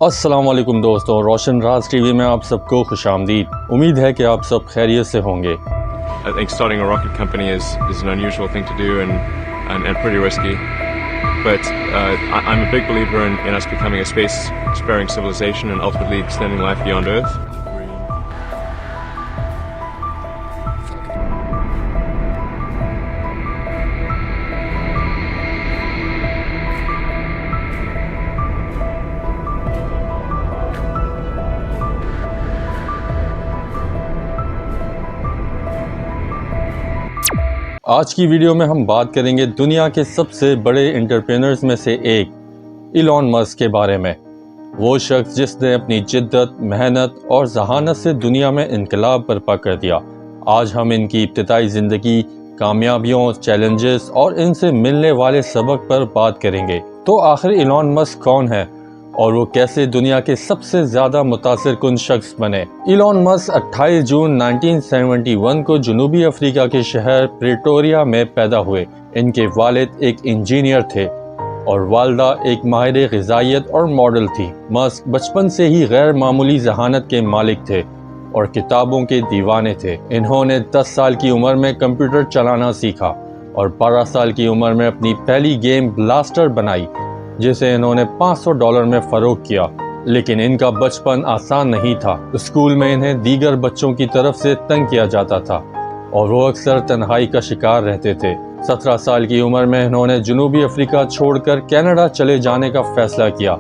अस्सलाम वालेकुम दोस्तों, रोशन राज टीवी में आप सबको खुश आमदीद। उम्मीद है कि आप सब खैरियत से होंगे। I think starting a rocket company is an unusual thing to do and pretty risky. But I'm a big believer in us becoming a space-sparing civilization and ultimately extending life beyond Earth. आज की video में हम बात करेंगे दुनिया के सबसे बड़े एंटरप्रेन्योर्स में से एक इलॉन मस्क के बारे में। वो शख्स जिसने अपनी जिद्दत, मेहनत और जहानत से दुनिया में इनकलाब बर्पा कर दिया। आज हम इनकी इब्तिदाई ज़िंदगी, कामयाबियों, चैलेंजेस और इनसे मिलने वाले सबक पर बात करेंगे। तो आखिर इलॉन मस्क कौन है और वो कैसे दुनिया के सबसे ज़्यादा मुतासिर कुन शख्स बने। इलॉन मस्क 28 जून 1971 को जनूबी अफ्रीका के शहर प्रेटोरिया में पैदा हुए। इनके वालिद एक इंजीनियर थे और वालदा एक माहिर ग़िज़ाइयत और मॉडल थी। मस्क बचपन से ही गैर मामूली ज़हानत के मालिक थे और किताबों के दीवाने थे। इन्होंने 10 साल की उम्र में कंप्यूटर चलाना सीखा और 12 साल की उम्र में अपनी पहली गेम ब्लास्टर बनाई, जिसे इन्होंने $500 में फ़रोख्त किया। लेकिन इनका बचपन आसान नहीं था। स्कूल में इन्हें दीगर बच्चों की तरफ से तंग किया जाता था और वो अक्सर तन्हाई का शिकार रहते थे। 17 साल की उम्र में इन्होंने जनूबी अफ्रीका छोड़कर कनाडा चले जाने का फैसला किया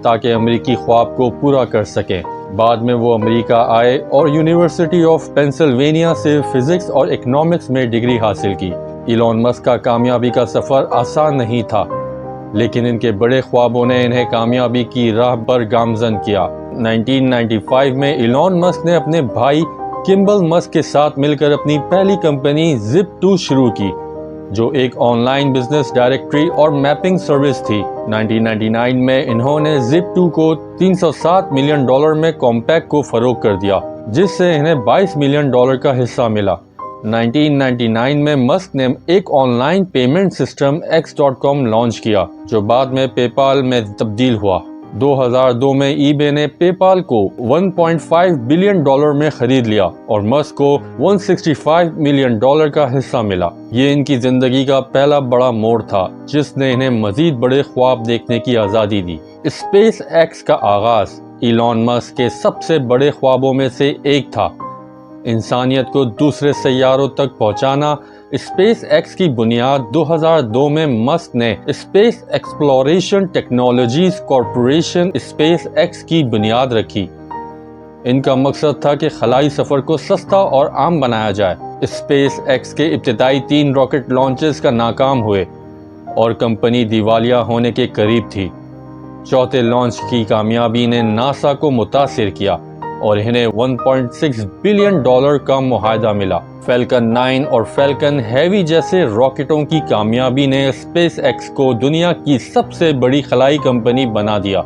ताकि अमेरिकी ख्वाब को पूरा कर सकें। बाद में वो अमेरिका आए और यूनिवर्सिटी ऑफ पेंसिल्वेनिया से फिजिक्स और इकोनॉमिक्स में डिग्री हासिल की। इलॉन मस्क का कामयाबी का सफ़र आसान नहीं था, लेकिन इनके बड़े ख्वाबों ने इन्हें कामयाबी की राह पर गामजन किया। 1995 में इलॉन मस्क ने अपने भाई किम्बल मस्क के साथ मिलकर अपनी पहली कंपनी Zip2 शुरू की, जो एक ऑनलाइन बिजनेस डायरेक्टरी और मैपिंग सर्विस थी। 1999 में इन्होंने Zip2 को $307 मिलियन में कॉम्पैक्ट को फरोख्त कर दिया, जिससे इन्हें $22 मिलियन का हिस्सा मिला। 1999 में मस्क ने एक online payment system X.com launch किया, जो बाद में पेपाल में तब्दील हुआ। 2002 में eBay ने पेपाल को $1.5 बिलियन में खरीद लिया और मस्क को $165 मिलियन का हिस्सा मिला। ये इनकी जिंदगी का पहला बड़ा मोड़ था, जिसने इन्हें मजीद बड़े ख्वाब देखने की आज़ादी दी। स्पेस एक्स का आगाज इलॉन मस्क के सबसे बड़े ख्वाबों में से एक था। इंसानियत को दूसरे सैयारों तक पहुंचाना। स्पेस एक्स की बुनियाद 2002 में मस्क ने space exploration technologies corporation space x की बुनियाद रखी। इनका मकसद था कि खलाई सफ़र को सस्ता और आम बनाया जाए। स्पेस एक्स के इब्तिदाई 3 रॉकेट लॉन्चेस का नाकाम हुए और कंपनी दिवालिया होने के करीब थी। चौथे लॉन्च की कामयाबी ने नासा को मुतासिर किया और इन्हें $1.6 बिलियन का मुआहदा मिला। फैल्कन 9 और फैल्कन हैवी जैसे रॉकेटों की कामयाबी ने स्पेस एक्स को दुनिया की सबसे बड़ी खलाई कंपनी बना दिया।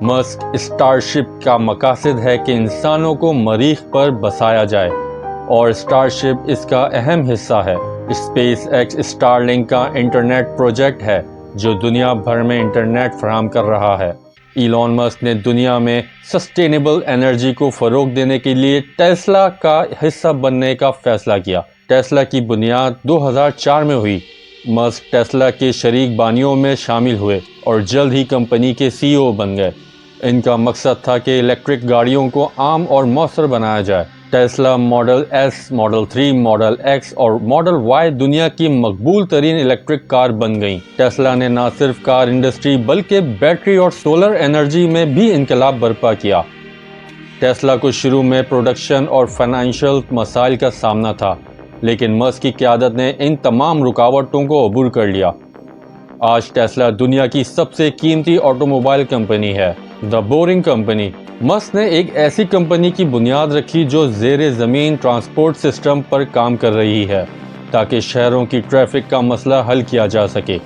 मस्क स्टारशिप का मकसद है कि इंसानों को मरीख पर बसाया जाए और स्टारशिप इसका अहम हिस्सा है। स्पेस एक्स स्टारलिंक का इंटरनेट प्रोजेक्ट है, जो दुनिया भर में इंटरनेट फराहम कर रहा है। इलॉन मस्क ने दुनिया में सस्टेनेबल एनर्जी को फ़रोग़ देने के लिए टेस्ला का हिस्सा बनने का फ़ैसला किया। टेस्ला की बुनियाद 2004 में हुई। मस्क टेस्ला के शरीक बानियों में शामिल हुए और जल्द ही कंपनी के CEO बन गए। इनका मकसद था कि इलेक्ट्रिक गाड़ियों को आम और मौसर बनाया जाए। Tesla model S, model 3, model X और मॉडल Y दुनिया की मकबूल तरीन इलेक्ट्रिक कार बन गईं। टेस्ला ने न सिर्फ कार इंडस्ट्री बल्कि बैटरी और सोलर एनर्जी में भी इनकलाब बर्पा किया। टेस्ला को शुरू में प्रोडक्शन और फाइनेंशियल मसाइल का सामना था, लेकिन मस्क की क़यादत ने इन तमाम रुकावटों को अबूर कर लिया। आज टेस्ला दुनिया की सबसे कीमती ऑटोमोबाइल कंपनी है। The boring company. मस्क ने एक ऐसी कंपनी की बुनियाद रखी जो ज़ेरे ज़मीन ट्रांसपोर्ट सिस्टम पर काम कर रही है, ताकि शहरों की ट्रैफिक का मसला हल किया जा सके।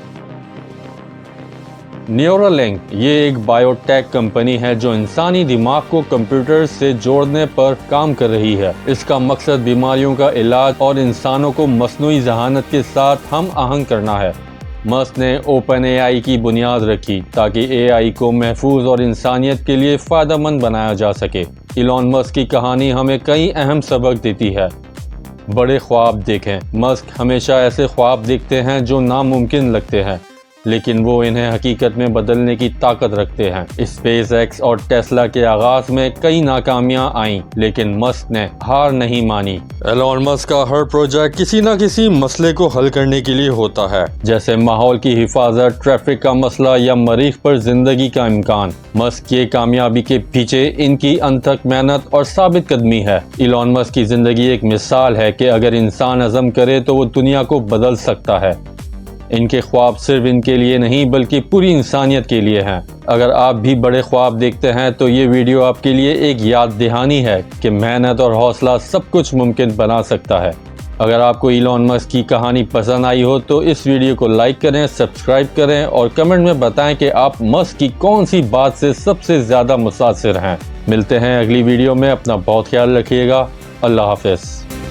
न्यूरालिंक ये एक बायोटेक कंपनी है जो इंसानी दिमाग को कंप्यूटर से जोड़ने पर काम कर रही है। इसका मकसद बीमारियों का इलाज और इंसानों को मसनूई ज़हानत के साथ हम आहंग करना है। मस्क ने ओपन एआई की बुनियाद रखी ताकि एआई को महफूज और इंसानियत के लिए फ़ायदेमंद बनाया जा सके। इलॉन मस्क की कहानी हमें कई अहम सबक देती है। बड़े ख्वाब देखें। मस्क हमेशा ऐसे ख्वाब देखते हैं जो नामुमकिन लगते हैं, लेकिन वो इन्हें हकीकत में बदलने की ताकत रखते हैं। स्पेस एक्स और टेस्ला के आगाज में कई नाकामियां आईं, लेकिन मस्क ने हार नहीं मानी। एलॉन मस्क का हर प्रोजेक्ट किसी न किसी मसले को हल करने के लिए होता है, जैसे माहौल की हिफाजत, ट्रैफिक का मसला या मरीख पर जिंदगी का इम्कान। मस्क की कामयाबी के पीछे इनकी अनथक मेहनत और साबित कदमी है। इलॉन मस्क की जिंदगी एक मिसाल है कि अगर इंसान अज़म करे तो वो दुनिया को बदल सकता है। इनके ख्वाब सिर्फ इनके लिए नहीं बल्कि पूरी इंसानियत के लिए हैं। अगर आप भी बड़े ख्वाब देखते हैं तो ये वीडियो आपके लिए एक याद दहानी है कि मेहनत और हौसला सब कुछ मुमकिन बना सकता है। अगर आपको इलॉन मस्क की कहानी पसंद आई हो तो इस वीडियो को लाइक करें, सब्सक्राइब करें और कमेंट में बताएं कि आप मस्क की कौन सी बात से सबसे ज़्यादा मुतासिर हैं। मिलते हैं अगली वीडियो में। अपना बहुत ख्याल रखिएगा। अल्लाह हाफ़िज़।